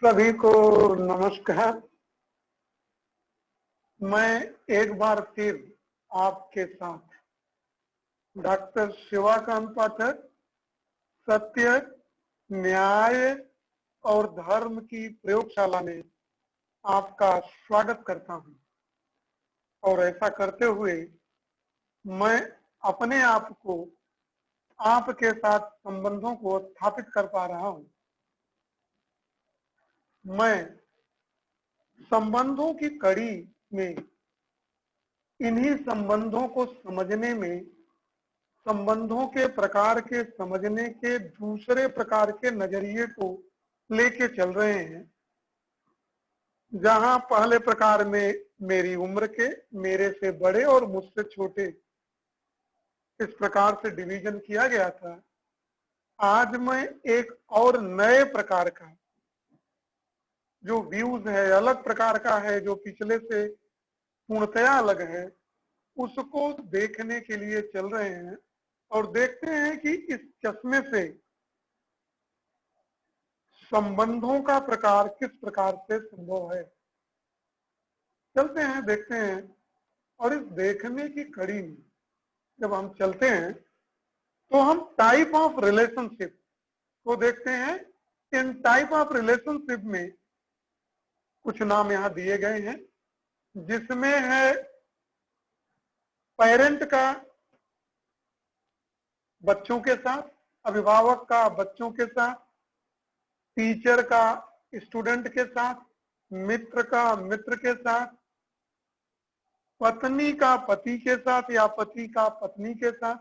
सभी को नमस्कार। मैं एक बार फिर आपके साथ डॉक्टर शिवाकांत पाठक सत्य, न्याय और धर्म की प्रयोगशाला में आपका स्वागत करता हूं। और ऐसा करते हुए मैं अपने आप को आपके साथ संबंधों को स्थापित कर पा रहा हूं। मैं संबंधों की कड़ी में इन्हीं संबंधों को समझने में, संबंधों के प्रकार के समझने के दूसरे प्रकार के नजरिए को लेके चल रहे हैं। जहां पहले प्रकार में मेरी उम्र के, मेरे से बड़े और मुझसे छोटे, इस प्रकार से डिवीजन किया गया था। आज मैं एक और नए प्रकार का जो व्यूज है, अलग प्रकार का है, जो पिछले से पूर्णतया अलग है, उसको देखने के लिए चल रहे हैं और देखते हैं कि इस चश्मे से संबंधों का प्रकार किस प्रकार से संभव है। चलते हैं, देखते हैं। और इस देखने की कड़ी में जब हम चलते हैं तो हम टाइप ऑफ रिलेशनशिप को देखते हैं। इन टाइप ऑफ रिलेशनशिप में कुछ नाम यहां दिए गए हैं, जिसमें है पेरेंट का बच्चों के साथ, अभिभावक का बच्चों के साथ, टीचर का स्टूडेंट के साथ, मित्र का मित्र के साथ, पत्नी का पति के साथ या पति का पत्नी के साथ,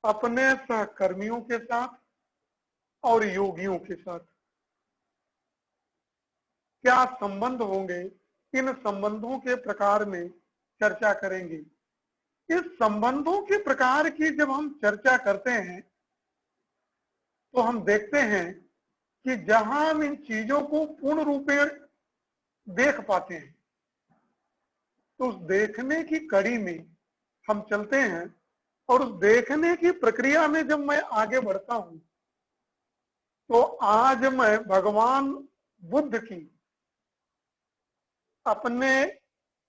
अपने सहकर्मियों के साथ और योगियों के साथ। क्या संबंध होंगे, इन संबंधों के प्रकार में चर्चा करेंगे। इस संबंधों के प्रकार की जब हम चर्चा करते हैं तो हम देखते हैं कि जहां हम इन चीजों को पूर्ण रूप में देख पाते हैं, तो उस देखने की कड़ी में हम चलते हैं। और उस देखने की प्रक्रिया में जब मैं आगे बढ़ता हूं तो आज मैं भगवान बुद्ध की अपने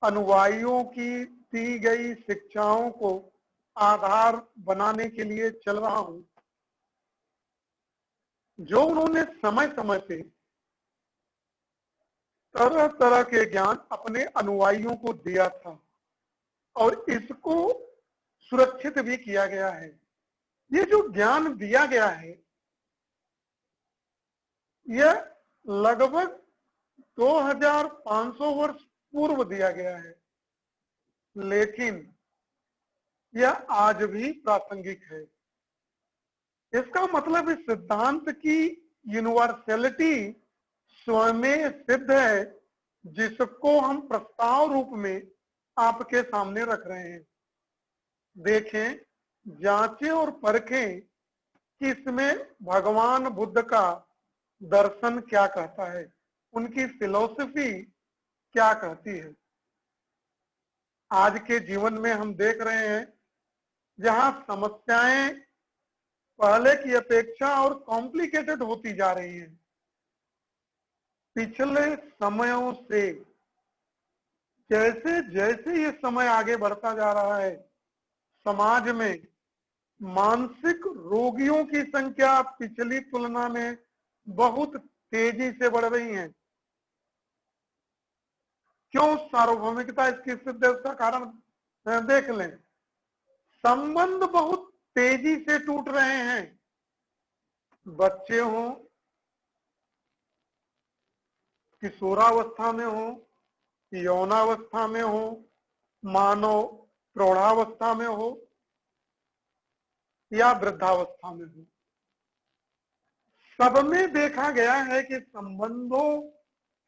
अनुयायियों की दी गई शिक्षाओं को आधार बनाने के लिए चल रहा हूं, जो उन्होंने समय समय पे तरह तरह के ज्ञान अपने अनुयायियों को दिया था और इसको सुरक्षित भी किया गया है। ये जो ज्ञान दिया गया है, यह लगभग 2500 वर्ष पूर्व दिया गया है, लेकिन यह आज भी प्रासंगिक है। इसका मतलब इस सिद्धांत की यूनिवर्सलिटी स्वयं सिद्ध है, जिसको हम प्रस्ताव रूप में आपके सामने रख रहे हैं। देखें, जांचें और परखें कि इसमें भगवान बुद्ध का दर्शन क्या कहता है, उनकी फिलॉसफी क्या कहती है। आज के जीवन में हम देख रहे हैं जहां समस्याएं पहले की अपेक्षा और कॉम्प्लिकेटेड होती जा रही हैं। पिछले समयों से जैसे जैसे ये समय आगे बढ़ता जा रहा है, समाज में मानसिक रोगियों की संख्या पिछली तुलना में बहुत तेजी से बढ़ रही है। क्यों सार्वभौमिकता इसकी सिद्ध है, उसका कारण देख लें। संबंध बहुत तेजी से टूट रहे हैं। बच्चे हों, किशोरावस्था में हो, यौनावस्था में हो, मानव प्रौढ़ावस्था में हो या वृद्धावस्था में हो, सब में देखा गया है कि संबंधों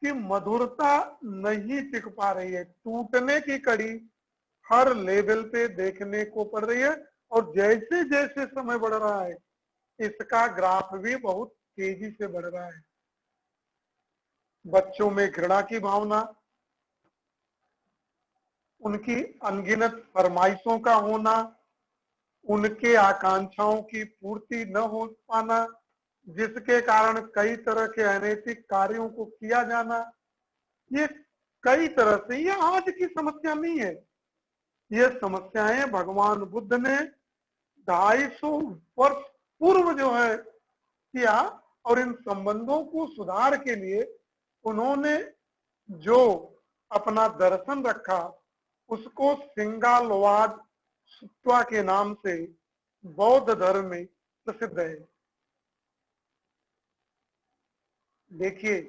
की मधुरता नहीं टिक पा रही है। टूटने की कड़ी हर लेवल पे देखने को पड़ रही है और जैसे जैसे समय बढ़ रहा है, इसका ग्राफ भी बहुत तेजी से बढ़ रहा है। बच्चों में घृणा की भावना, उनकी अनगिनत फरमाइशों का होना, उनके आकांक्षाओं की पूर्ति न हो पाना, जिसके कारण कई तरह के अनैतिक कार्यों को किया जाना, ये कई तरह से, ये आज की समस्या नहीं है। ये समस्याएं भगवान बुद्ध ने 250 वर्ष पूर्व जो है किया, और इन संबंधों को सुधार के लिए उन्होंने जो अपना दर्शन रखा उसको सिंगालवाद सुत्वा के नाम से बौद्ध धर्म में प्रसिद्ध है। देखिए,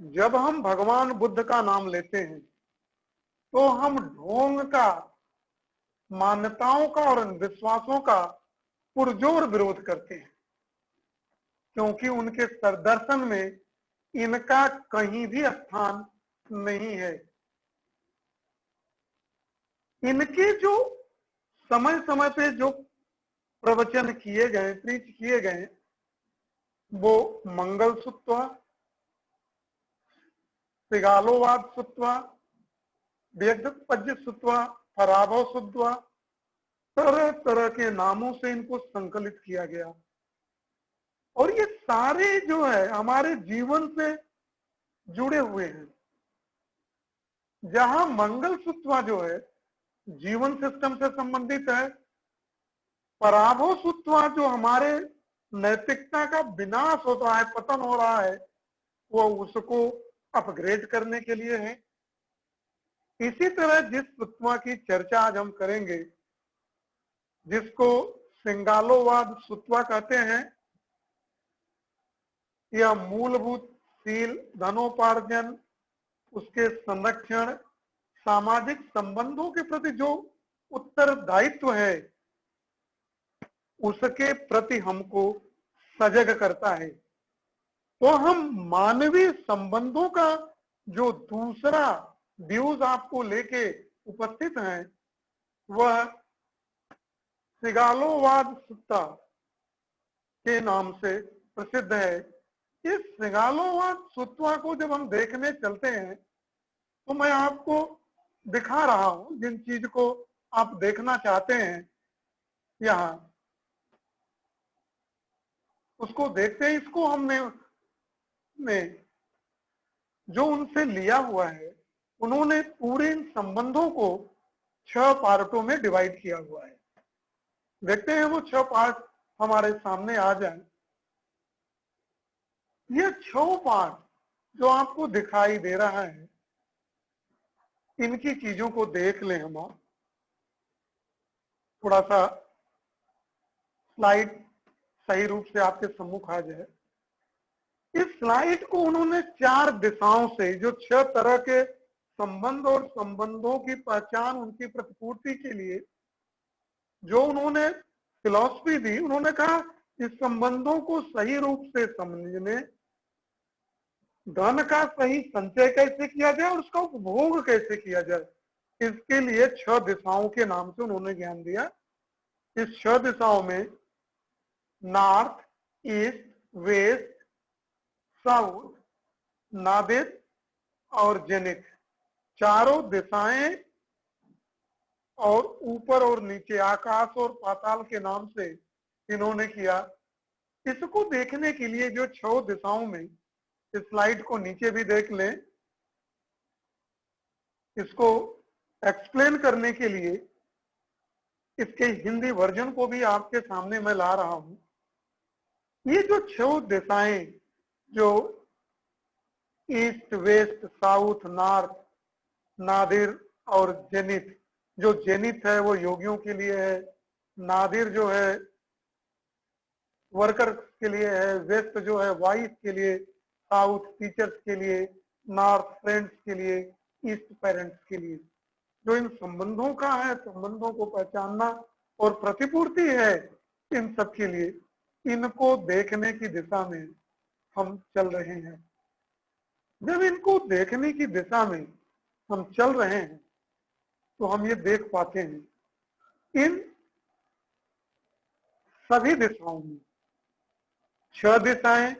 जब हम भगवान बुद्ध का नाम लेते हैं तो हम ढोंग का, मान्यताओं का और विश्वासों का पुरजोर विरोध करते हैं, क्योंकि उनके दर्शन में इनका कहीं भी स्थान नहीं है। इनके जो समय समय पे जो प्रवचन किए गए, प्रीच किए गए, वो मंगल सुत्वा, सिगालोवाद सुत्वा, व्यक्तपज्य सुत्वा, पराभव सुत्वा, तरह तरह के नामों से इनको संकलित किया गया। और ये सारे जो है हमारे जीवन से जुड़े हुए हैं। जहां मंगल सुत्वा जो है जीवन सिस्टम से संबंधित है, पराभव सुत्वा जो हमारे नैतिकता का विनाश होता है, पतन हो रहा है, वो उसको अपग्रेड करने के लिए है। इसी तरह जिस सुत्वा की चर्चा आज हम करेंगे, जिसको सिंगालोवाद सुत्वा कहते हैं, यह मूलभूत शील, धनोपार्जन, उसके संरक्षण, सामाजिक संबंधों के प्रति जो उत्तरदायित्व है, उसके प्रति हमको सजग करता है। तो हम मानवीय संबंधों का जो दूसरा व्यूज आपको लेके उपस्थित हैं, वह सिगालोवाद सुत्ता के नाम से प्रसिद्ध है। इस सिगालोवाद सुत्वा को जब हम देखने चलते हैं तो मैं आपको दिखा रहा हूं, जिन चीज को आप देखना चाहते हैं यहाँ, उसको देखते हैं। इसको हमने जो उनसे लिया हुआ है, उन्होंने पूरे इन संबंधों को 6 पार्टों में डिवाइड किया हुआ है। देखते हैं वो 6 पार्ट हमारे सामने आ जाए। ये 6 पार्ट जो आपको दिखाई दे रहा है, इनकी चीजों को देख लें। हम थोड़ा सा स्लाइड सही रूप से आपके सम्मुख आ जाए। इस स्लाइड को उन्होंने 4 दिशाओं से, जो 6 तरह के संबंध और संबंधों की पहचान, उनकी प्रतिपूर्ति के लिए जो उन्होंने फिलॉसफी दी, उन्होंने कहा इस संबंधों को सही रूप से समझने, धन का सही संचय कैसे किया जाए और उसका उपभोग कैसे किया जाए, इसके लिए 6 दिशाओं के नाम से उन्होंने ज्ञान दिया। इस 6 दिशाओं में north, east, west, south, nadir और जेनिथ, चारों दिशाएं, और ऊपर और नीचे, आकाश और पाताल के नाम से इन्होंने किया। इसको देखने के लिए जो 6 दिशाओं में, इस स्लाइड को नीचे भी देख लें, इसको एक्सप्लेन करने के लिए इसके हिंदी वर्जन को भी आपके सामने मैं ला रहा हूं। ये जो 6 दिशाएं, जो east, west, south, north, nadir और जेनिथ, जो जेनिथ है वो योगियों के लिए है, नादिर जो है वर्कर के लिए है, वेस्ट जो है वाइफ के लिए, साउथ टीचर्स के लिए, नॉर्थ फ्रेंड्स के लिए, ईस्ट पेरेंट्स के लिए। जो इन संबंधों का है, संबंधों को पहचानना और प्रतिपूर्ति है इन सब के लिए, इनको देखने की दिशा में हम चल रहे हैं। जब इनको देखने की दिशा में हम चल रहे हैं तो हम ये देख पाते हैं इन सभी दिशाओं में 6 दिशाएं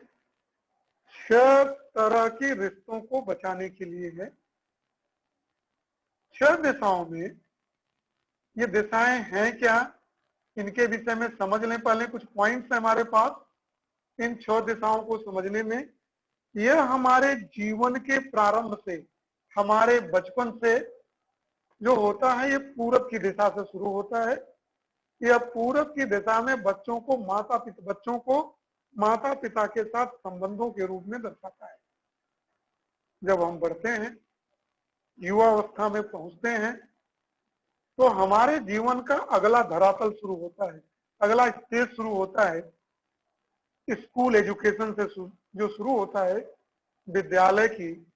6 तरह के रिश्तों को बचाने के लिए है। 6 दिशाओं में ये दिशाएं हैं क्या, इनके विषय में समझ लें। पहले कुछ पॉइंट्स है हमारे पास इन 6 दिशाओं को समझने में। यह हमारे जीवन के प्रारंभ से, हमारे बचपन से जो होता है, ये पूरब की दिशा से शुरू होता है। यह पूरब की दिशा में बच्चों को माता पिता के साथ संबंधों के रूप में दर्शाता है। जब हम बढ़ते हैं, युवा अवस्था में पहुंचते हैं, तो हमारे जीवन का अगला धरातल शुरू होता है, अगला स्टेज शुरू होता है। स्कूल एजुकेशन से जो शुरू होता है, विद्यालय की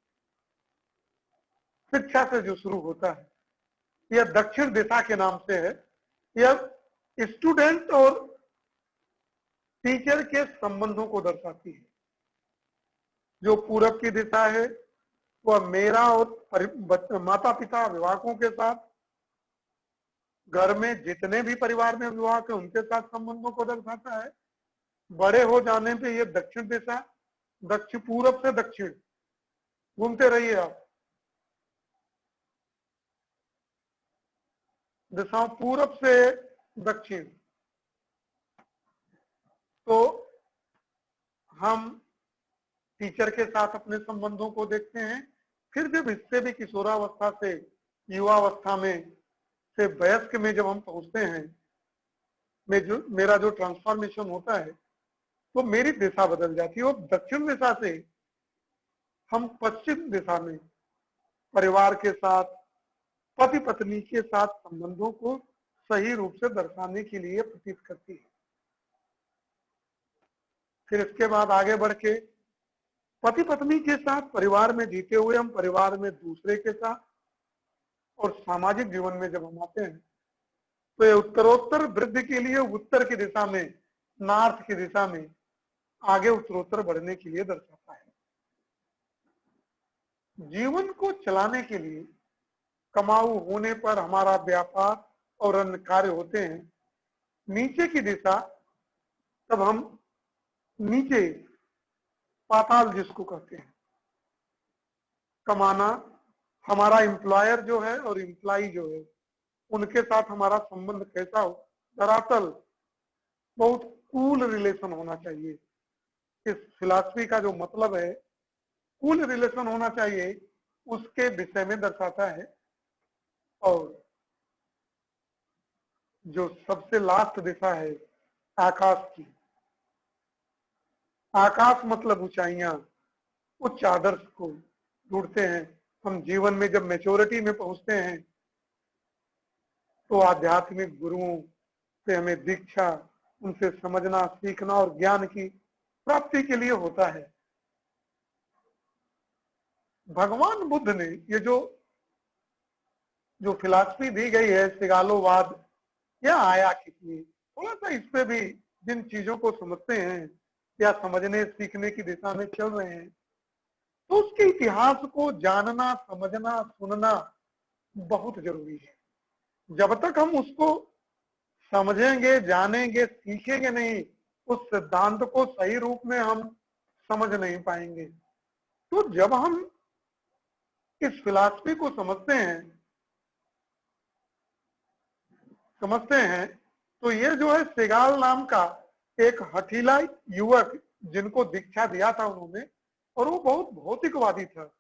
शिक्षा से जो शुरू होता है, यह दक्षिण दिशा के नाम से है। यह स्टूडेंट और टीचर के संबंधों को दर्शाती है। जो पूरब की दिशा है वह मेरा और माता पिता अभिभावकों के साथ, घर में जितने भी परिवार में अभिभावक है उनके साथ संबंधों को दर्शाता है। बड़े हो जाने पे ये दक्षिण दिशा, दक्षिण पूरब से दक्षिण घूमते रहिए आप, दिशाओं पूरब से दक्षिण। तो हम टीचर के साथ अपने संबंधों को देखते हैं। फिर जब इससे भी किशोरावस्था से युवावस्था में से वयस्क में जब हम पहुंचते हैं, मेरा जो ट्रांसफॉर्मेशन होता है, तो मेरी दिशा बदल जाती है। और दक्षिण दिशा से हम पश्चिम दिशा में परिवार के साथ, पति पत्नी के साथ संबंधों को सही रूप से दर्शाने के लिए प्रतीत करती है। फिर इसके बाद आगे बढ़ के पति पत्नी के साथ परिवार में जीते हुए हम परिवार में दूसरे के साथ और सामाजिक जीवन में जब हम आते हैं, तो ये उत्तरोत्तर वृद्धि के लिए उत्तर की दिशा में, नॉर्थ की दिशा में आगे उत्तरोत्तर बढ़ने के लिए दर्शाता है। जीवन को चलाने के लिए कमाऊ होने पर हमारा व्यापार और अन्य कार्य होते हैं। नीचे की दिशा, तब हम नीचे पाताल जिसको कहते हैं, कमाना, हमारा एम्प्लॉयर जो है और एम्प्लॉई जो है उनके साथ हमारा संबंध कैसा हो, दरअसल बहुत कूल रिलेशन होना चाहिए। इस फिलॉसफी का जो मतलब है कूल रिलेशन होना चाहिए, उसके विषय में दर्शाता है। और जो सबसे लास्ट दिशा है आकाश की, आकाश मतलब ऊंचाइयां, उच्च आदर्श को ढूंढते हैं। हम जीवन में जब मैच्योरिटी में पहुंचते हैं, तो आध्यात्मिक गुरुओं से हमें दीक्षा, उनसे समझना, सीखना और ज्ञान की प्राप्ति के लिए होता है। भगवान बुद्ध ने ये जो फिलॉसफी दी गई है सिगालोवाद, यह आया किस लिए, थोड़ा सा इस पे भी, जिन चीजों को समझते हैं या समझने सीखने की दिशा में चल रहे हैं, तो उसके इतिहास को जानना, समझना, सुनना बहुत जरूरी है। जब तक हम उसको समझेंगे, जानेंगे, सीखेंगे नहीं, उस सिद्धांत को सही रूप में हम समझ नहीं पाएंगे। तो जब हम इस फिलॉसफी को समझते हैं, तो ये जो है सेगाल नाम का एक हठीला युवक, जिनको दीक्षा दिया था उन्होंने, और वो बहुत भौतिकवादी था।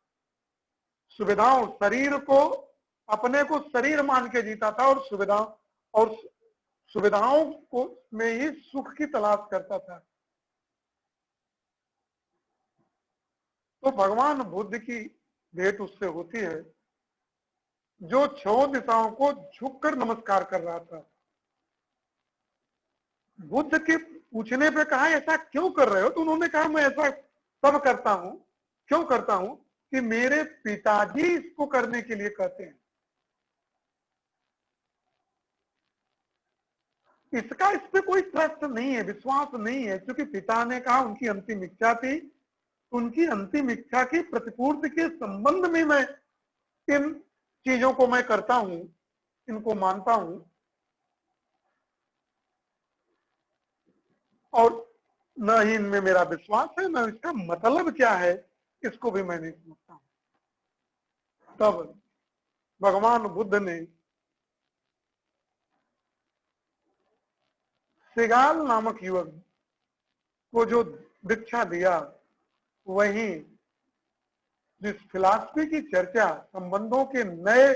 सुविधाओं, शरीर को, अपने को शरीर मान के जीता था और सुविधाओं को में ही सुख की तलाश करता था। तो भगवान बुद्ध की भेंट उससे होती है, जो 6 दिशाओं को झुककर नमस्कार कर रहा था। बुद्ध के पूछने पे कहा ऐसा क्यों कर रहे हो, तो उन्होंने कहा मैं ऐसा सब करता हूं, क्यों करता हूं कि मेरे पिताजी इसको करने के लिए कहते हैं। इसका इस पे कोई ट्रस्ट नहीं है, विश्वास नहीं है, क्योंकि पिता ने कहा, उनकी अंतिम इच्छा थी, उनकी अंतिम इच्छा की प्रतिपूर्ति के संबंध में मैं इन चीजों को मैं करता हूं, इनको मानता हूं। और न ही इनमें मेरा विश्वास है, न इसका मतलब क्या है, इसको भी मैं नहीं समझता हूं। तब भगवान बुद्ध ने सिगाल नामक युवक को जो दीक्षा दिया, वही जिस फिलॉसफी की चर्चा, संबंधों के नए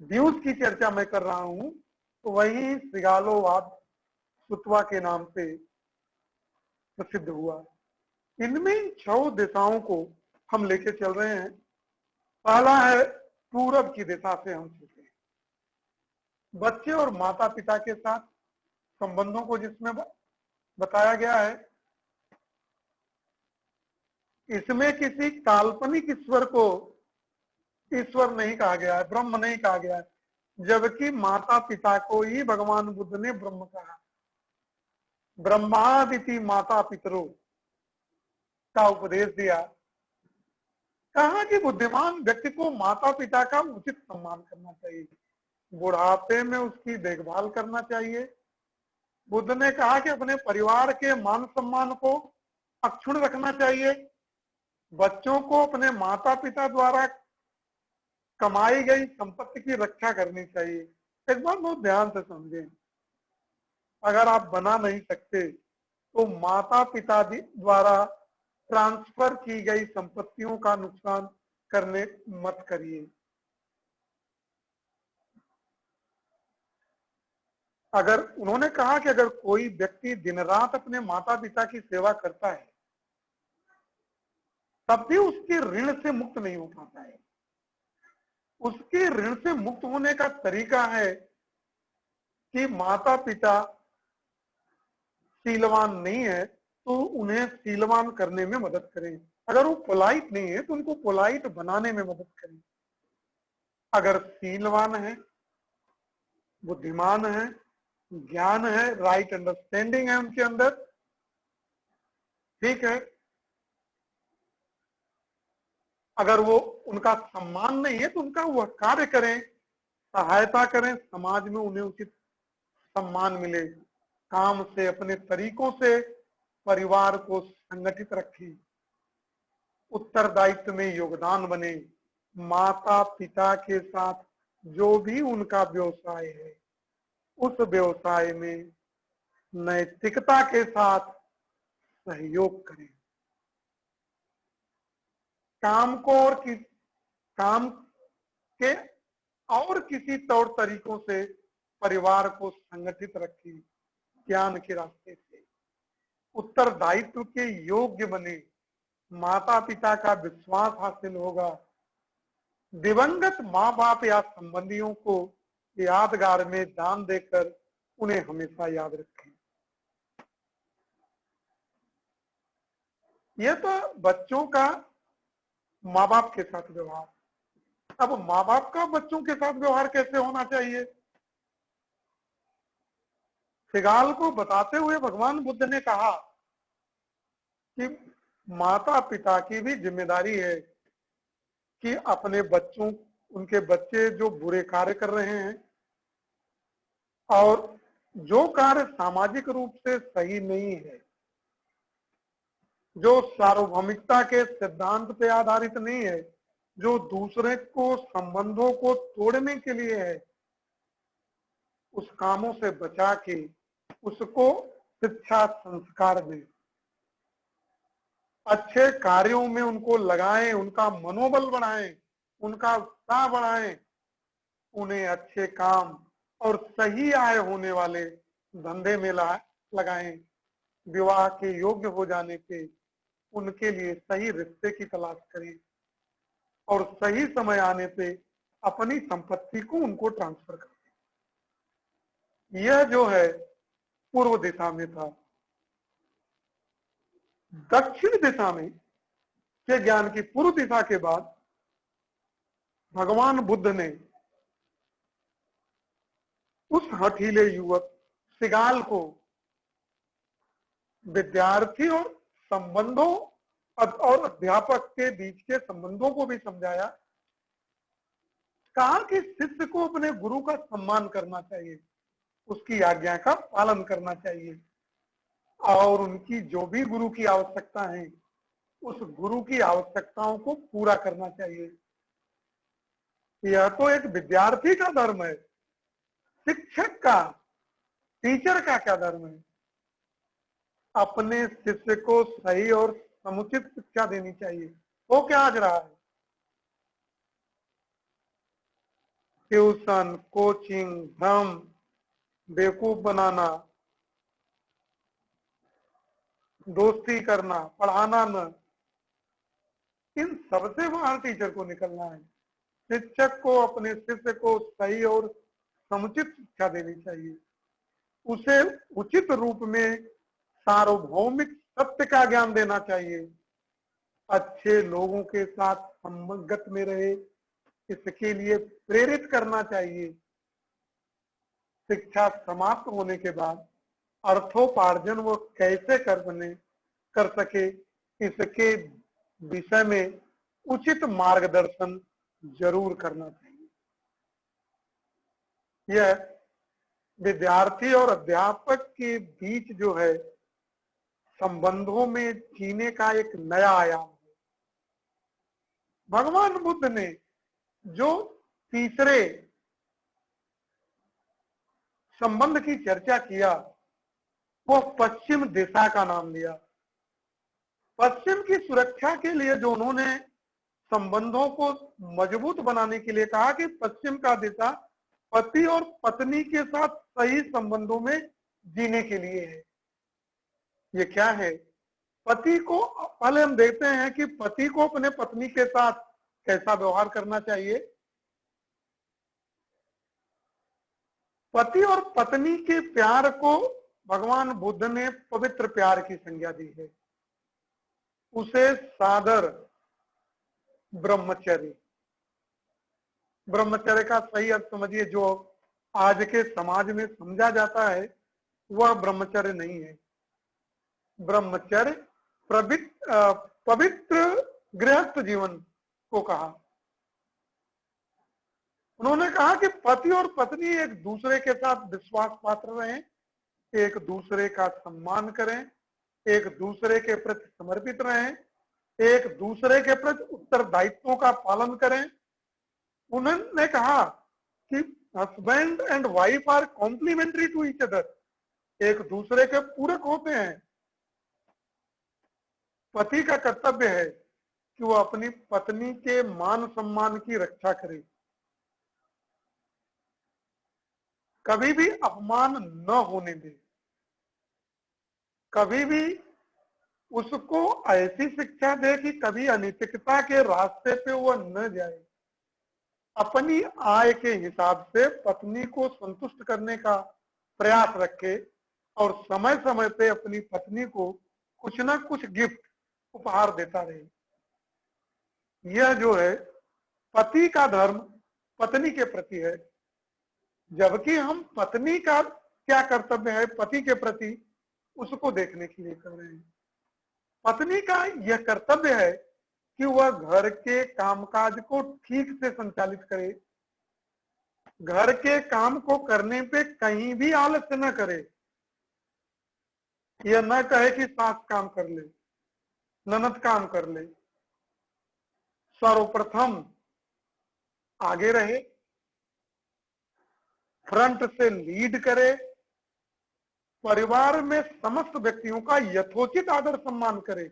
व्यूज की चर्चा मैं कर रहा हूं, तो वही सिगालोवाद सुतवा के नाम से प्रसिद्ध हुआ। इनमें 6 दिशाओं को हम लेके चल रहे हैं। पहला है पूरब की दिशा से हम चलते हैं, बच्चे और माता पिता के साथ संबंधों को जिसमें बताया गया है। इसमें किसी काल्पनिक ईश्वर को ईश्वर नहीं कहा गया है, ब्रह्म नहीं कहा गया है, जबकि माता पिता को ही भगवान बुद्ध ने ब्रह्म कहा। ब्रह्मादिति माता पितरों का उपदेश दिया। कहा कि बुद्धिमान व्यक्ति को माता पिता का उचित सम्मान करना चाहिए, बुढ़ापे में उसकी देखभाल करना चाहिए। बुद्ध ने कहा कि अपने परिवार के मान सम्मान को अक्षुण्ण रखना चाहिए। बच्चों को अपने माता पिता द्वारा कमाई गई संपत्ति की रक्षा करनी चाहिए। एक बार बहुत ध्यान से समझें, अगर आप बना नहीं सकते तो माता पिता द्वारा ट्रांसफर की गई संपत्तियों का नुकसान करने मत करिए। अगर उन्होंने कहा कि अगर कोई व्यक्ति दिन रात अपने माता पिता की सेवा करता है, तब भी उसके ऋण से मुक्त नहीं हो पाता है। उसके ऋण से मुक्त होने का तरीका है कि माता पिता शीलवान नहीं है तो उन्हें शीलवान करने में मदद करें। अगर वो पोलाइट नहीं है तो उनको पोलाइट बनाने में मदद करें। अगर शीलवान है, बुद्धिमान है, ज्ञान है, राइट अंडरस्टैंडिंग है उनके अंदर, ठीक है। अगर वो उनका सम्मान नहीं है तो उनका वह कार्य करें, सहायता करें, समाज में उन्हें उचित सम्मान मिले। काम से, अपने तरीकों से परिवार को संगठित रखें, उत्तरदायित्व में योगदान बने। माता पिता के साथ जो भी उनका व्यवसाय है, उस व्यवसाय में नैतिकता के साथ सहयोग करें। काम को और काम के और किसी तौर तरीकों से परिवार को संगठित रखें, ज्ञान के रास्ते से उत्तरदायित्व के योग्य बने। माता पिता का विश्वास हासिल होगा। दिवंगत माँ बाप या संबंधियों को यादगार में दान देकर उन्हें हमेशा याद रखें। यह तो बच्चों का माँ बाप के साथ व्यवहार। अब माँ बाप का बच्चों के साथ व्यवहार कैसे होना चाहिए, सिगाल को बताते हुए भगवान बुद्ध ने कहा कि माता पिता की भी जिम्मेदारी है कि अपने बच्चों, उनके बच्चे जो बुरे कार्य कर रहे हैं और जो कार्य सामाजिक रूप से सही नहीं है, जो सार्वभौमिकता के सिद्धांत पे आधारित नहीं है, जो दूसरे को संबंधों को तोड़ने के लिए है, उस कामों से बचा के उसको शिक्षा संस्कार दें, अच्छे कार्यों में उनको लगाएं, उनका मनोबल बढ़ाएं, उनका उत्साह बढ़ाएं, उन्हें अच्छे काम और सही आय होने वाले धंधे में लगाएं। विवाह के योग्य हो जाने पे उनके लिए सही रिश्ते की तलाश करें और सही समय आने पे अपनी संपत्ति को उनको ट्रांसफर करें। यह जो है पूर्व दिशा में था। दक्षिण दिशा में के ज्ञान की पूर्व दिशा के बाद भगवान बुद्ध ने उस हठीले युवक सिगाल को विद्यार्थी और संबंधों और अध्यापक के बीच के संबंधों को भी समझाया। कहा कि शिष्य को अपने गुरु का सम्मान करना चाहिए, उसकी आज्ञा का पालन करना चाहिए और उनकी जो भी गुरु की आवश्यकता है, उस गुरु की आवश्यकताओं को पूरा करना चाहिए। यह तो एक विद्यार्थी का धर्म है। शिक्षक का टीचर का क्या धर्म है? अपने शिष्य को सही और समुचित शिक्षा देनी चाहिए। वो क्या आज रहा है? ट्यूशन, कोचिंग, भ्रम, बेवकूफ बनाना, दोस्ती करना, पढ़ाना न, इन सबसे बाहर टीचर को निकलना है। शिक्षक को अपने शिष्य को सही और समुचित शिक्षा देनी चाहिए। उसे उचित रूप में सार्वभौमिक सत्य का ज्ञान देना चाहिए। अच्छे लोगों के साथ संगत में रहे, इसके लिए प्रेरित करना चाहिए। शिक्षा समाप्त होने के बाद अर्थोपार्जन वो कैसे कर सके, इसके विषय में उचित मार्गदर्शन जरूर करना चाहिए। यह विद्यार्थी और अध्यापक के बीच जो है संबंधों में जीने का एक नया आयाम है। भगवान बुद्ध ने जो तीसरे संबंध की चर्चा किया वो पश्चिम दिशा का नाम लिया। पश्चिम की सुरक्षा के लिए जो उन्होंने संबंधों को मजबूत बनाने के लिए कहा कि पश्चिम का दिशा पति और पत्नी के साथ सही संबंधों में जीने के लिए है। ये क्या है? पति को, पहले हम देखते हैं कि पति को अपने पत्नी के साथ कैसा व्यवहार करना चाहिए। पति और पत्नी के प्यार को भगवान बुद्ध ने पवित्र प्यार की संज्ञा दी है। उसे सादर ब्रह्मचर्य, ब्रह्मचर्य का सही अर्थ समझिए, जो आज के समाज में समझा जाता है वह ब्रह्मचर्य नहीं है। ब्रह्मचर्य पवित्र गृहस्थ जीवन को कहा। उन्होंने कहा कि पति और पत्नी एक दूसरे के साथ विश्वास पात्र रहें, एक दूसरे का सम्मान करें, एक दूसरे के प्रति समर्पित रहें, एक दूसरे के प्रति उत्तरदायित्वों का पालन करें। उन्होंने कहा कि husband and wife are complementary to each other, एक दूसरे के पूरक होते हैं। पति का कर्तव्य है कि वो अपनी पत्नी के मान सम्मान की रक्षा करे, कभी भी अपमान न होने दे, कभी भी उसको ऐसी शिक्षा दे कि कभी अनैतिकता के रास्ते पे वो न जाए। अपनी आय के हिसाब से पत्नी को संतुष्ट करने का प्रयास रखे और समय समय पे अपनी पत्नी को कुछ ना कुछ गिफ्ट उपहार देता रहे। यह जो है पति का धर्म पत्नी के प्रति है, जबकि हम पत्नी का क्या कर्तव्य है पति के प्रति उसको देखने के लिए कर रहे हैं। पत्नी का यह कर्तव्य है कि वह घर के कामकाज को ठीक से संचालित करे, घर के काम को करने पे कहीं भी आलस्य न करे। यह न कहे कि सास काम कर ले, ननद काम कर ले। सर्वप्रथम आगे रहे, फ्रंट से लीड करे, परिवार में समस्त व्यक्तियों का यथोचित आदर सम्मान करे,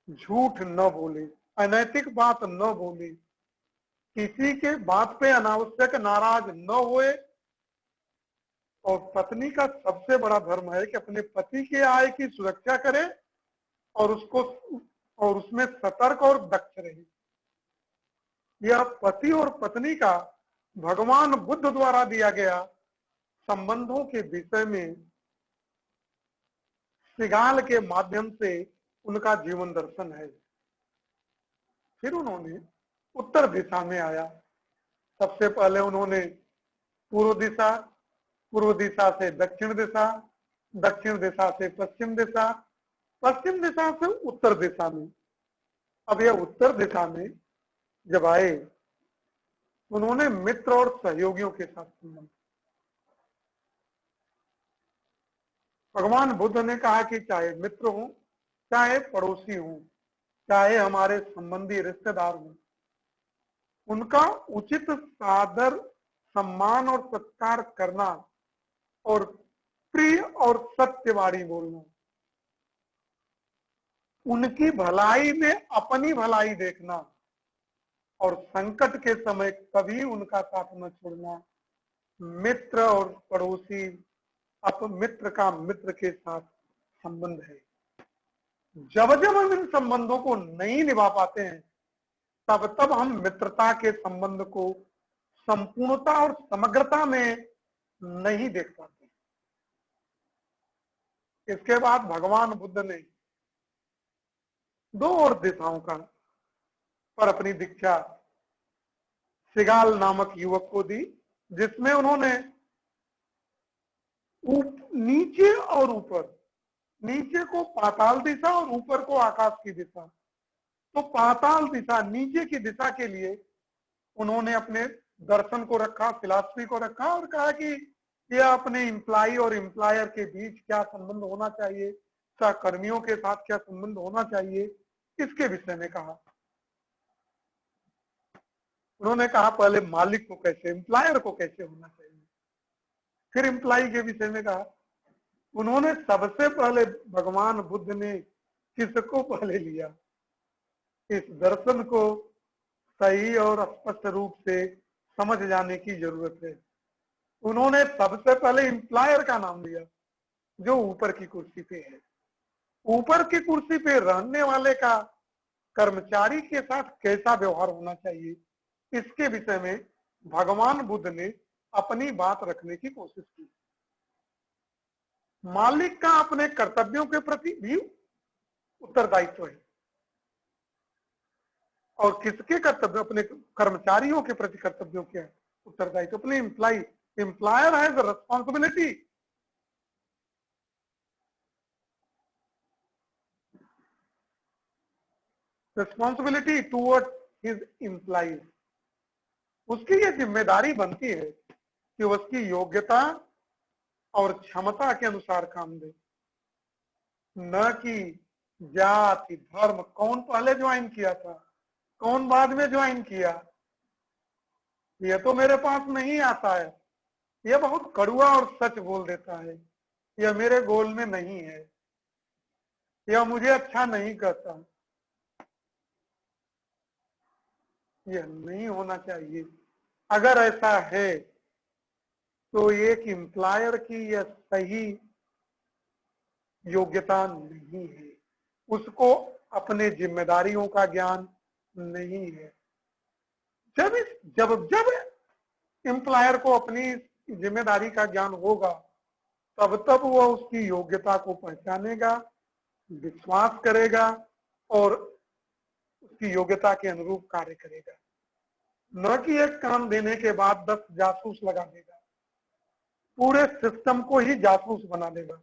झूठ न बोले, अनैतिक बात न बोले, किसी के बात पे अनावश्यक नाराज न हुए। और पत्नी का सबसे बड़ा धर्म है कि अपने पति के आय की सुरक्षा करे और उसमें सतर्क और दक्ष रहे। यह पति और पत्नी का भगवान बुद्ध द्वारा दिया गया संबंधों के विषय में सिगाल के माध्यम से उनका जीवन दर्शन है। फिर उन्होंने उत्तर दिशा में आया। सबसे पहले उन्होंने पूर्व दिशा से दक्षिण दिशा, दक्षिण दिशा से पश्चिम दिशा, पश्चिम दिशा से उत्तर दिशा में। अब यह उत्तर दिशा में जब आए उन्होंने मित्र और सहयोगियों के साथ संबंध। भगवान बुद्ध ने कहा कि चाहे मित्र हो, चाहे पड़ोसी हो, चाहे हमारे संबंधी रिश्तेदार हो, उनका उचित सादर सम्मान और सत्कार करना और प्रिय और सत्यवादी बोलना, उनकी भलाई में अपनी भलाई देखना और संकट के समय कभी उनका साथ न छोड़ना, मित्र और पड़ोसी मित्र का मित्र के साथ संबंध है। जब जब हम इन संबंधों को नहीं निभा पाते हैं, तब तब हम मित्रता के संबंध को संपूर्णता और समग्रता में नहीं देख पाते। इसके बाद भगवान बुद्ध ने दो और दिशाओं का पर अपनी दीक्षा सिगाल नामक युवक को दी, जिसमें उन्होंने नीचे और ऊपर, नीचे को पाताल दिशा और ऊपर को आकाश की दिशा, तो पाताल दिशा नीचे की दिशा के लिए उन्होंने अपने दर्शन को रखा, फिलॉसफी को रखा और कहा कि यह अपने एम्प्लॉय और एम्प्लॉयर के बीच क्या संबंध होना चाहिए, सहकर्मियों के साथ क्या संबंध होना चाहिए, इसके विषय में कहा। उन्होंने कहा पहले मालिक को कैसे, एम्प्लॉयर को कैसे होना चाहिए, फिर एम्प्लॉय के विषय में कहा। उन्होंने सबसे पहले, भगवान बुद्ध ने किसको पहले लिया? इस दर्शन को सही और स्पष्ट रूप से समझ जाने की जरूरत है। उन्होंने सबसे पहले एम्प्लॉयर का नाम लिया, जो ऊपर की कुर्सी पे है। ऊपर की कुर्सी पे रहने वाले का कर्मचारी के साथ कैसा व्यवहार होना चाहिए, इसके विषय में भगवान बुद्ध ने अपनी बात रखने की कोशिश की। मालिक का अपने कर्तव्यों के प्रति भी उत्तरदायित्व है, और किसके कर्तव्य? अपने कर्मचारियों के प्रति कर्तव्यों के उत्तरदायित्व। अपने employer has responsibility toward his employees. उसकी ये जिम्मेदारी बनती है कि उसकी योग्यता और क्षमता के अनुसार काम दे, न कि जाति धर्म, कौन पहले ज्वाइन किया था, कौन बाद में ज्वाइन किया, ये तो मेरे पास नहीं आता है, यह बहुत कड़वा और सच बोल देता है, यह मेरे गोल में नहीं है, यह मुझे अच्छा नहीं करता, यह नहीं होना चाहिए। अगर ऐसा है तो एक एम्प्लॉयर की यह सही योग्यता नहीं है, उसको अपने जिम्मेदारियों का ज्ञान नहीं है। जब जब जब एम्प्लॉयर को अपनी जिम्मेदारी का ज्ञान होगा, तब तब वह उसकी योग्यता को पहचानेगा, विश्वास करेगा और उसकी योग्यता के अनुरूप कार्य करेगा, न कि एक काम देने के बाद 10 जासूस लगा देगा, पूरे सिस्टम को ही जासूस बना देगा।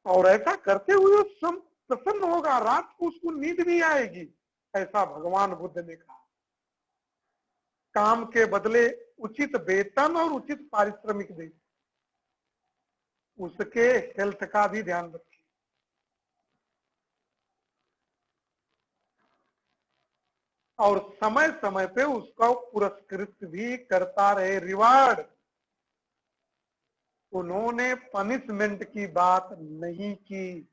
और ऐसा करते हुए सब प्रसन्न होगा, रात को उसको नींद नहीं आएगी, ऐसा भगवान बुद्ध ने कहा। काम के बदले उचित वेतन और उचित पारिश्रमिक दे, उसके हेल्थ का भी ध्यान रखें, और समय समय पे उसका पुरस्कृत भी करता रहे, रिवार्ड। उन्होंने पनिशमेंट की बात नहीं की,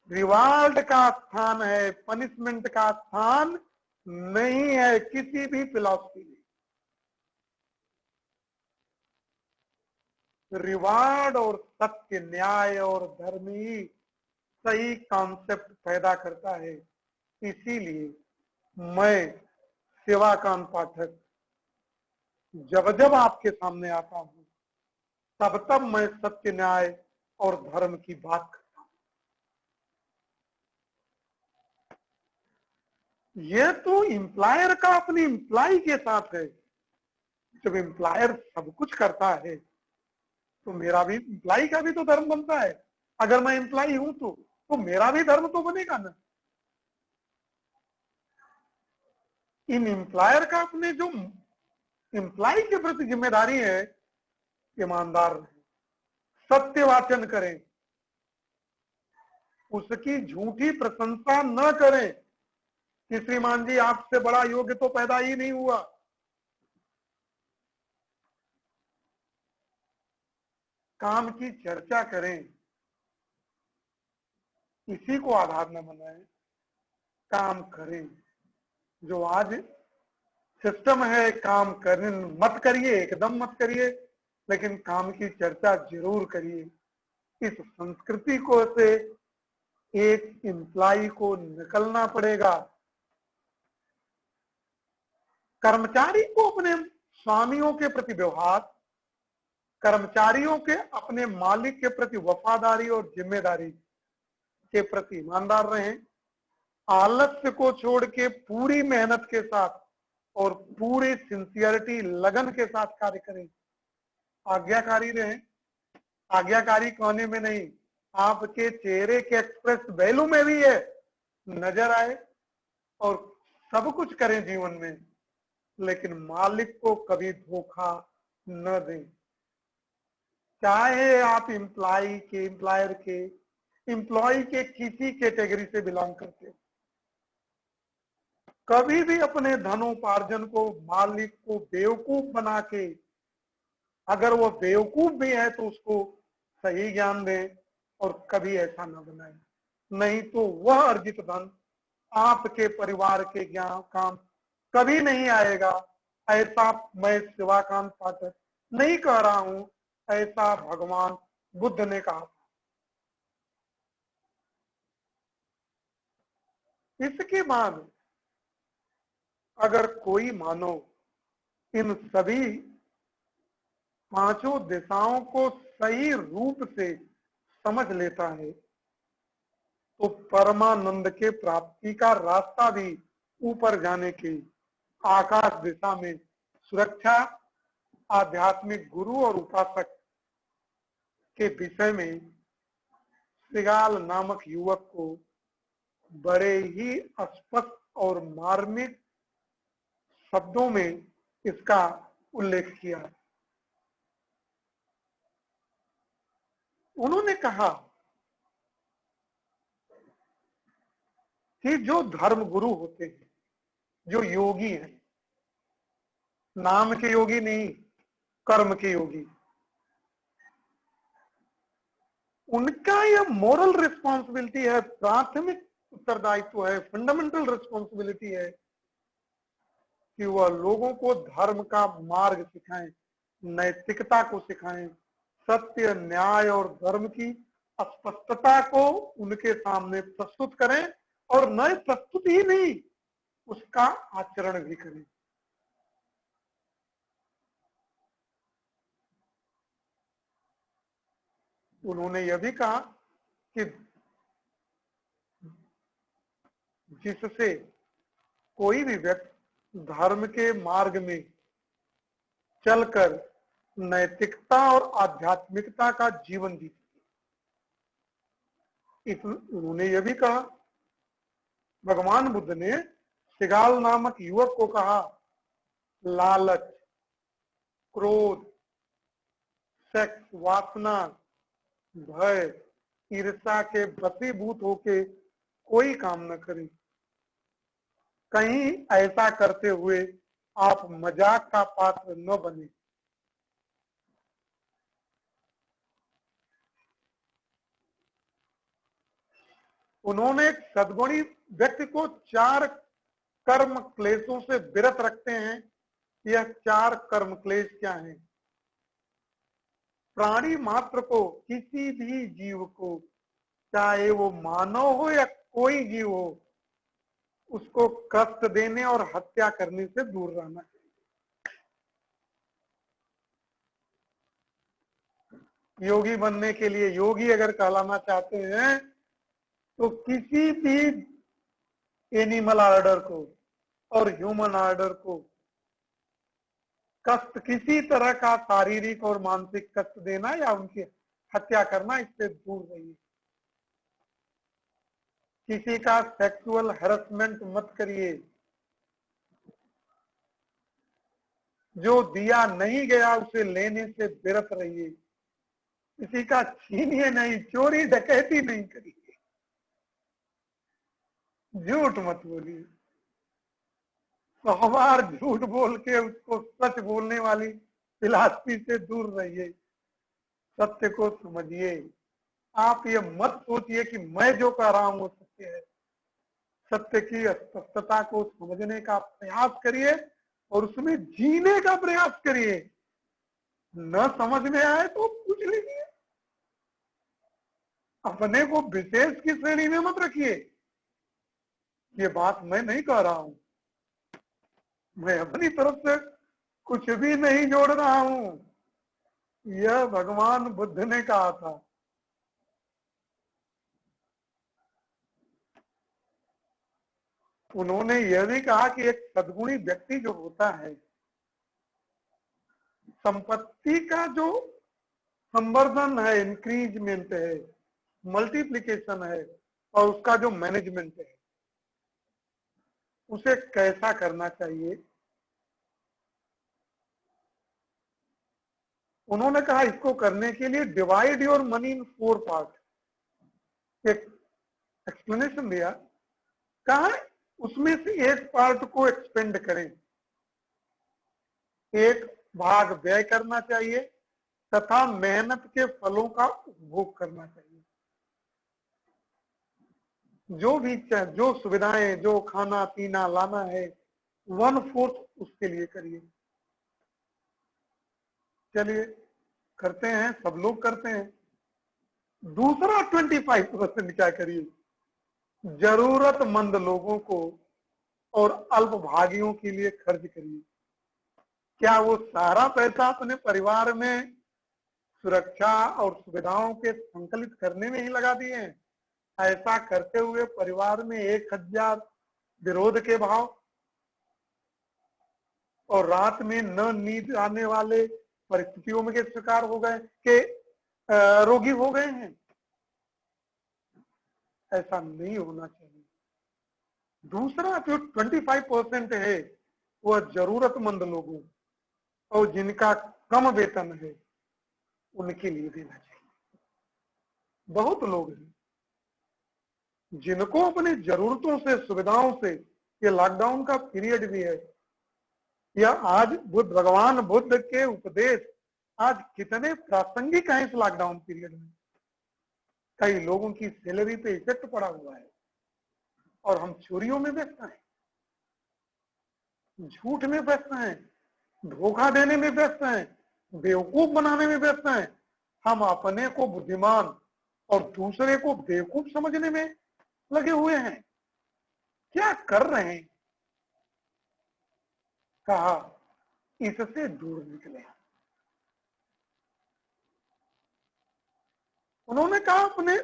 रिवार्ड का स्थान है, पनिशमेंट का स्थान नहीं है किसी भी फिलॉसफी में। रिवार्ड और सत्य, न्याय और धर्म ही सही कॉन्सेप्ट पैदा करता है। इसीलिए मैं सेवाकांत पाठक जब जब आपके सामने आता हूं, तब तब मैं सत्य, न्याय और धर्म की बात करता हूं। ये तो एम्प्लॉयर का अपने एम्प्लॉय के साथ है। जब एम्प्लॉयर सब कुछ करता है, तो मेरा भी, एम्प्लॉय का भी तो धर्म बनता है। अगर मैं एम्प्लॉय हूं तो मेरा भी धर्म तो बनेगा ना। इन एम्प्लॉयर का अपने जो एम्प्लॉय के प्रति जिम्मेदारी है, ईमानदार रहें, सत्य वाचन करें, उसकी झूठी प्रशंसा न करें कि श्रीमान जी आपसे बड़ा योग्य तो पैदा ही नहीं हुआ, काम की चर्चा करें, इसी को आधार न बनाए, काम करें। जो आज सिस्टम है, काम करें मत करिए, एकदम मत करिए, लेकिन काम की चर्चा जरूर करिए। इस संस्कृति को से एक एम्प्लाई को निकलना पड़ेगा। कर्मचारी को अपने स्वामियों के प्रति व्यवहार, कर्मचारियों के अपने मालिक के प्रति वफादारी और जिम्मेदारी के प्रति ईमानदार रहें। आलस्य को छोड़ के पूरी मेहनत के साथ और पूरी सिंसियरिटी लगन के साथ कार्य करें। आज्ञाकारी रहें। आज्ञाकारी कहने में नहीं, आपके चेहरे के एक्सप्रेस वैल्यू में भी है, नजर आए और सब कुछ करें जीवन में, लेकिन मालिक को कभी धोखा न दें। चाहे आप एम्प्लॉय के, एम्प्लॉयर के, एम्प्लॉय के किसी कैटेगरी से बिलोंग करते हो, कभी भी अपने धनोपार्जन को मालिक को बेवकूफ बना के, अगर वो बेवकूफ भी है तो उसको सही ज्ञान दें और कभी ऐसा न बनाए, नहीं तो वह अर्जित धन आपके परिवार के ज्ञान काम कभी नहीं आएगा। ऐसा मैं शिवाकांत पाठक नहीं कह रहा हूं, ऐसा भगवान बुद्ध ने कहा। इसके बाद अगर कोई मानव इन सभी पांचों दिशाओं को सही रूप से समझ लेता है तो परमानंद के प्राप्ति का रास्ता भी ऊपर जाने की आकाश दिशा में सुरक्षा, आध्यात्मिक गुरु और उपासक के विषय में श्रीगाल नामक युवक को बड़े ही स्पष्ट और मार्मिक शब्दों में इसका उल्लेख किया। उन्होंने कहा कि जो धर्म गुरु होते हैं, जो योगी हैं, नाम के योगी नहीं, कर्म के योगी, उनका यह मोरल रिस्पॉन्सिबिलिटी है, प्राथमिक उत्तरदायित्व है, फंडामेंटल रिस्पॉन्सिबिलिटी है कि वह लोगों को धर्म का मार्ग सिखाएं, नैतिकता को सिखाएं, सत्य, न्याय और धर्म की स्पष्टता को उनके सामने प्रस्तुत करें और न प्रस्तुत ही नहीं, उसका आचरण भी करें। उन्होंने यह भी कहा कि जिससे कोई भी व्यक्ति धर्म के मार्ग में चलकर नैतिकता और आध्यात्मिकता का जीवन जी सके। उन्होंने यह भी कहा, भगवान बुद्ध ने श्रीगाल नामक युवक को कहा, लालच, क्रोध, सेक्स, वासना, भय, ईर्ष्या के वशीभूत होके कोई काम न करे। कहीं ऐसा करते हुए आप मजाक का पात्र न बने। उन्होंने सद्गुणी व्यक्ति को 4 कर्म क्लेशों से विरत रखते हैं। यह 4 कर्म क्लेश क्या हैं? प्राणी मात्र को, किसी भी जीव को, चाहे वो मानव हो या कोई जीव हो, उसको कष्ट देने और हत्या करने से दूर रहना चाहिए। योगी बनने के लिए, योगी अगर कहलाना चाहते हैं तो किसी भी एनिमल ऑर्डर को और ह्यूमन ऑर्डर को कष्ट, किसी तरह का शारीरिक और मानसिक कष्ट देना या उनकी हत्या करना, इससे दूर रहिए। किसी का सेक्सुअल हैरेसमेंट मत करिए। जो दिया नहीं गया उसे लेने से विरत रहिए। किसी का छीनिए नहीं, चोरी डकैती नहीं करिए, झूठ मत बोलिए। 100 बार झूठ बोल के उसको सच बोलने वाली फिलॉसफी से दूर रहिए। सत्य को समझिए। आप ये मत सोचिए कि मैं जो कह रहा हूं वो सत्य है। सत्य की स्पष्टता को समझने का प्रयास करिए और उसमें जीने का प्रयास करिए। न समझ में आए तो पूछ लीजिए। अपने को विशेष की श्रेणी में मत रखिए। ये बात मैं नहीं कह रहा हूं, मैं अपनी तरफ से कुछ भी नहीं जोड़ रहा हूं, यह भगवान बुद्ध ने कहा था। उन्होंने यह भी कहा कि एक सद्गुणी व्यक्ति जो होता है, संपत्ति का जो संवर्धन है, इंक्रीजमेंट है, मल्टीप्लिकेशन है और उसका जो मैनेजमेंट है, उसे कैसा करना चाहिए। उन्होंने कहा इसको करने के लिए divide your money in 4 part. एक एक्सप्लेनेशन दिया, कहा उसमें से एक पार्ट को एक्सपेंड करें, एक भाग व्यय करना चाहिए तथा मेहनत के फलों का उपभोग करना चाहिए। जो भी जो सुविधाएं, जो खाना पीना लाना है, 1/4 उसके लिए करिए। चलिए करते हैं, सब लोग करते हैं। दूसरा 25% क्या करिए, जरूरतमंद लोगों को और अल्पभागियों के लिए खर्च करिए। क्या वो सारा पैसा अपने परिवार में सुरक्षा और सुविधाओं के संकलित करने में ही लगा दिए हैं? ऐसा करते हुए परिवार में 1000 विरोध के भाव और रात में न नींद आने वाले परिस्थितियों में के शिकार हो गए, के रोगी हो गए हैं। ऐसा नहीं होना चाहिए। दूसरा जो 25% है वह जरूरतमंद लोगों और जिनका कम वेतन है उनके लिए देना चाहिए। बहुत लोग हैं जिनको अपनी जरूरतों से, सुविधाओं से, ये लॉकडाउन का पीरियड भी है, या आज भगवान बुद्ध के उपदेश आज कितने प्रासंगिक हैं इस लॉकडाउन पीरियड में। कई लोगों की सैलरी पे इफेक्ट पड़ा हुआ है और हम चोरियों में व्यस्त हैं, झूठ में व्यस्त हैं, धोखा देने में व्यस्त हैं, बेवकूफ बनाने में व्यस्त हैं। हम अपने को बुद्धिमान और दूसरे को बेवकूफ समझने में लगे हुए हैं। क्या कर रहे हैं? कहा इससे दूर निकले। उन्होंने कहा अपने,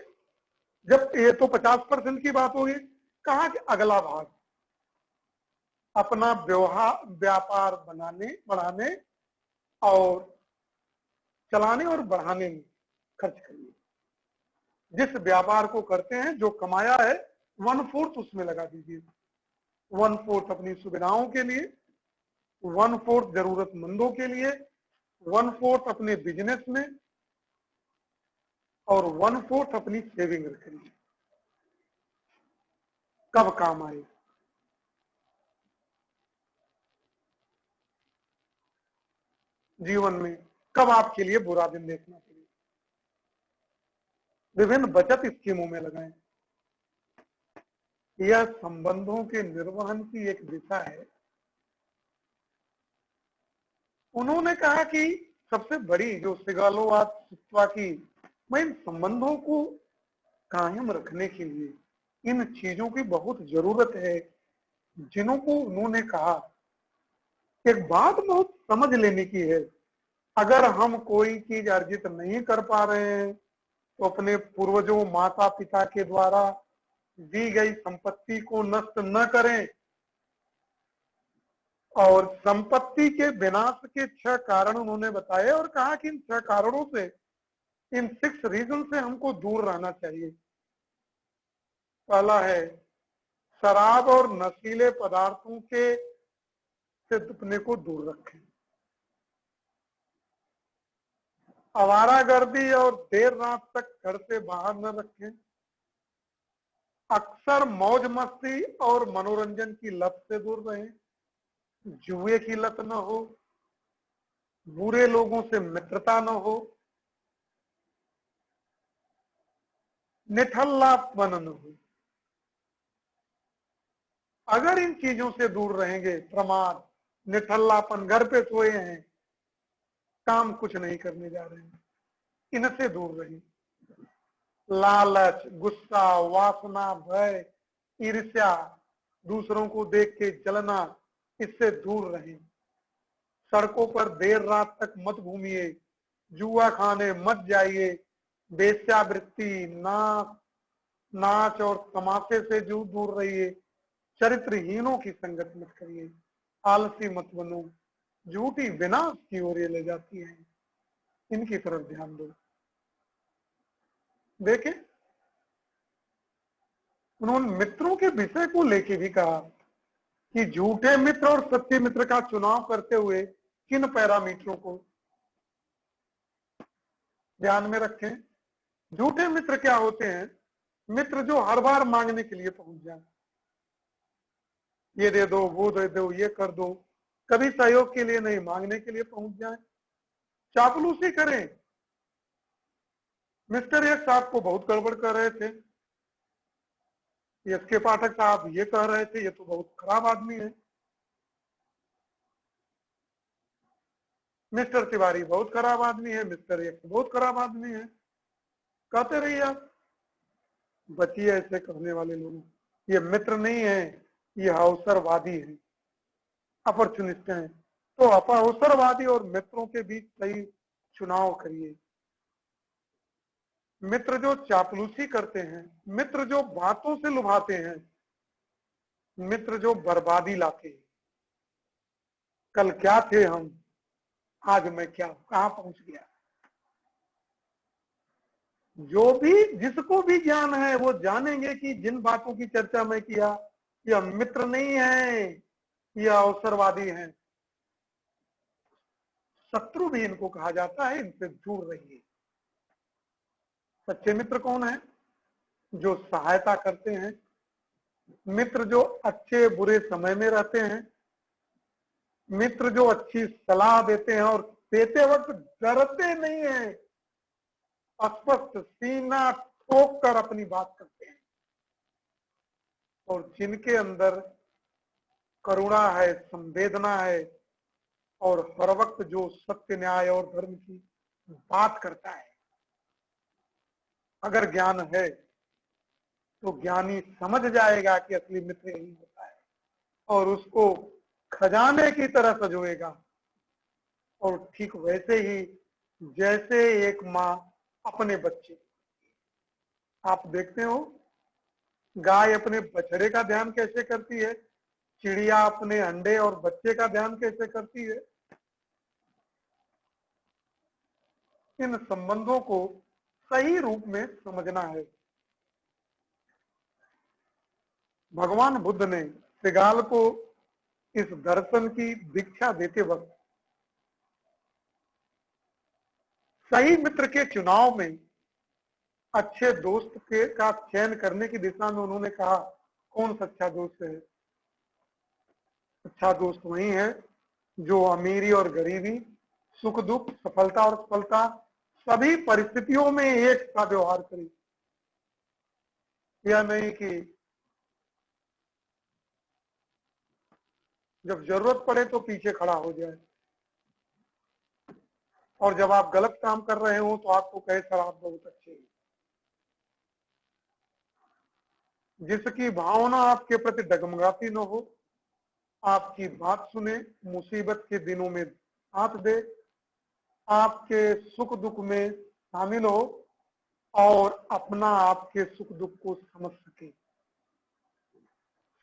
जब ये तो 50% की बात होगी, कहा कि अगला भाग अपना व्यापार बढ़ाने और चलाने और बढ़ाने में खर्च करिए। जिस व्यापार को करते हैं, जो कमाया है 1/4 उसमें लगा दीजिए। 1/4 अपनी सुविधाओं के लिए, 1/4 जरूरतमंदों के लिए, 1/4 अपने बिजनेस में और 1/4 अपनी सेविंग रखिए। कब काम आए? जीवन में कब आपके लिए बुरा दिन देखना पड़े। विभिन्न बचत स्कीमों में लगाएं। यह संबंधों के निर्वहन की एक दिशा है। उन्होंने कहा कि सबसे बड़ी जो सिगालोवाद की, मैं इन संबंधों को कायम रखने के लिए इन चीजों की बहुत जरूरत है, जिन्हों को उन्होंने कहा। एक बात बहुत समझ लेने की है, अगर हम कोई चीज अर्जित नहीं कर पा रहे हैं तो अपने पूर्वजों, माता पिता के द्वारा दी गई संपत्ति को नष्ट न करें। और संपत्ति के विनाश के 6 कारण उन्होंने बताए और कहा कि इन 6 कारणों से, इन 6 रीजन से हमको दूर रहना चाहिए। पहला है शराब और नशीले पदार्थों के से अपने को दूर रखें। आवारागर्दी और देर रात तक घर से बाहर न रखें। अक्सर मौज मस्ती और मनोरंजन की लत से दूर रहें। जुए की लत न हो, बुरे लोगों से मित्रता न हो, निठल्लापन न हो। अगर इन चीजों से दूर रहेंगे, प्रमाद, निठल्लापन, घर पे सोए हैं, काम कुछ नहीं करने जा रहे हैं, इनसे दूर रहें। लालच, गुस्सा, वासना, भय, ईर्ष्या, दूसरों को देख के जलना, इससे दूर रहें। सड़कों पर देर रात तक मत घूमिए, जुआ खाने मत जाइए, वेश्यावृत्ति, नाच और तमाशे से दूर रहिए, चरित्रहीनों की संगत मत करिए, आलसी मत बनो, झूठी विनाश की ओर ले जाती है, इनकी तरफ ध्यान दो। देखें, उन्होंने मित्रों के विषय को लेके भी कहा कि झूठे मित्र और सच्चे मित्र का चुनाव करते हुए किन पैरामीटरों को ध्यान में रखें। झूठे मित्र क्या होते हैं? मित्र जो हर बार मांगने के लिए पहुंच जाए, ये दे दो, वो दे दो, ये कर दो, कभी सहयोग के लिए नहीं, मांगने के लिए पहुंच जाए, चापलूसी करें। मिस्टर यश साहब को बहुत गड़बड़ कर रहे थे, एस के पाठक साहब ये कह रहे थे ये तो बहुत खराब आदमी है, मिस्टर तिवारी बहुत खराब आदमी है, मिस्टर यश बहुत खराब आदमी है, कहते रहिए आप। बचिए ऐसे कहने वाले लोग, ये मित्र नहीं है, ये अवसरवादी है, अपॉर्चुनिस्ट हैं। तो अवसरवादी और मित्रों के बीच सही चुनाव करिए। मित्र जो चापलूसी करते हैं, मित्र जो बातों से लुभाते हैं, मित्र जो बर्बादी लाते हैं, कल क्या थे हम, आज मैं क्या कहां पहुंच गया। जो भी जिसको भी ज्ञान है वो जानेंगे कि जिन बातों की चर्चा मैं किया, यह मित्र नहीं है, यह अवसरवादी हैं, शत्रु भी इनको कहा जाता है, इनसे दूर रहिए। सच्चे मित्र कौन है? जो सहायता करते हैं, मित्र जो अच्छे बुरे समय में रहते हैं, मित्र जो अच्छी सलाह देते हैं और देते वक्त डरते नहीं है, स्पष्ट सीना ठोक कर अपनी बात करते हैं, और जिनके अंदर करुणा है, संवेदना है, और हर वक्त जो सत्य, न्याय और धर्म की बात करता है। अगर ज्ञान है तो ज्ञानी समझ जाएगा कि असली मित्र यही होता है, और उसको खजाने की तरह सजोएगा। और ठीक वैसे ही जैसे एक माँ अपने बच्चे, आप देखते हो गाय अपने बछड़े का ध्यान कैसे करती है, चिड़िया अपने अंडे और बच्चे का ध्यान कैसे करती है। इन संबंधों को सही रूप में समझना है। भगवान बुद्ध ने श्रीगाल को इस दर्शन की दीक्षा देते वक्त सही मित्र के चुनाव में अच्छे दोस्त के का चयन करने की दिशा में उन्होंने कहा, कौन सच्चा दोस्त है? अच्छा दोस्त वही है जो अमीरी और गरीबी, सुख दुख, सफलता और असफलता, सभी परिस्थितियों में एक सा व्यवहार करे। यह नहीं कि जब जरूरत पड़े तो पीछे खड़ा हो जाए, और जब आप गलत काम कर रहे हो तो आपको कहे सर आप बहुत अच्छे हैं। जिसकी भावना आपके प्रति डगमगाती न हो, आपकी बात सुने, मुसीबत के दिनों में साथ दे, आपके सुख दुख में शामिल हो, और अपना आपके सुख दुख को समझ सके।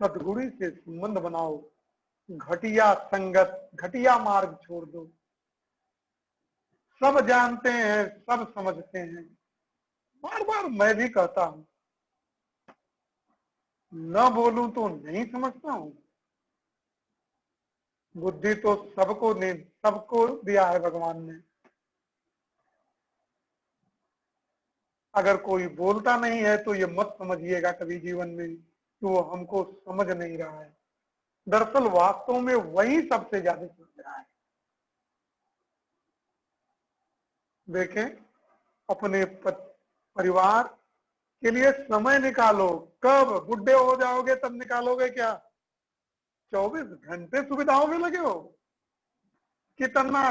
सदगुरु से संबंध बनाओ, घटिया संगत, घटिया मार्ग छोड़ दो। सब जानते हैं, सब समझते हैं, बार बार मैं भी कहता हूं, न बोलूं तो नहीं समझता हूं। बुद्धि तो सबको दिया है भगवान ने। अगर कोई बोलता नहीं है तो ये मत समझिएगा कभी जीवन में कि वो हमको समझ नहीं रहा है। दरअसल वास्तव में वही सबसे ज्यादा समझ रहा है। देखें, अपने परिवार के लिए समय निकालो। कब बुढ़े हो जाओगे तब निकालोगे क्या? 24 घंटे सुविधाओं में लगे हो? कितना?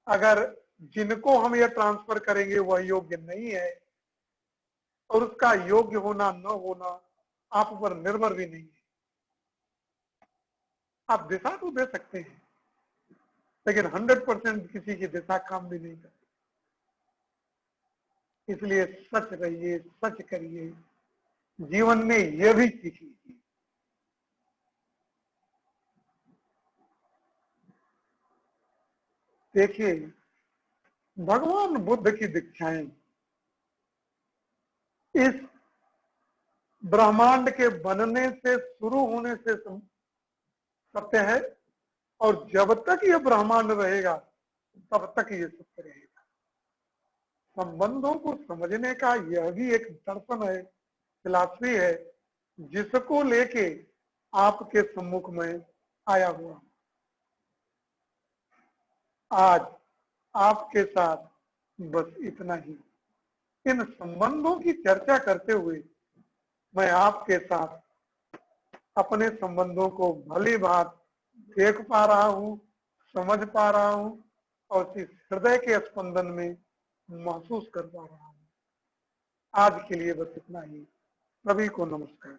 अगर जिनको हम ये ट्रांसफर करेंगे वह योग्य नहीं है और उसका योग्य होना न होना आप पर निर्भर भी नहीं है। आप दिशा तो दे सकते हैं लेकिन 100% किसी की दिशा काम भी नहीं करती। इसलिए सच रहिए, सच करिए, जीवन में यह भी सीख लीजिए। देखिए, भगवान बुद्ध की दीक्षाएं इस ब्रह्मांड के बनने से शुरू होने से सत्य है और जब तक ये ब्रह्मांड रहेगा तब तक ये सत्य रहेगा। संबंधों को समझने का यह भी एक दर्शन है, फिलॉसफी है, जिसको लेके आपके सम्मुख में आया हुआ। आज आपके साथ बस इतना ही। इन संबंधों की चर्चा करते हुए मैं आपके साथ अपने संबंधों को भली बात देख पा रहा हूँ, समझ पा रहा हूँ और इस हृदय के स्पंदन में महसूस कर पा रहा हूँ। आज के लिए बस इतना ही। सभी को नमस्कार।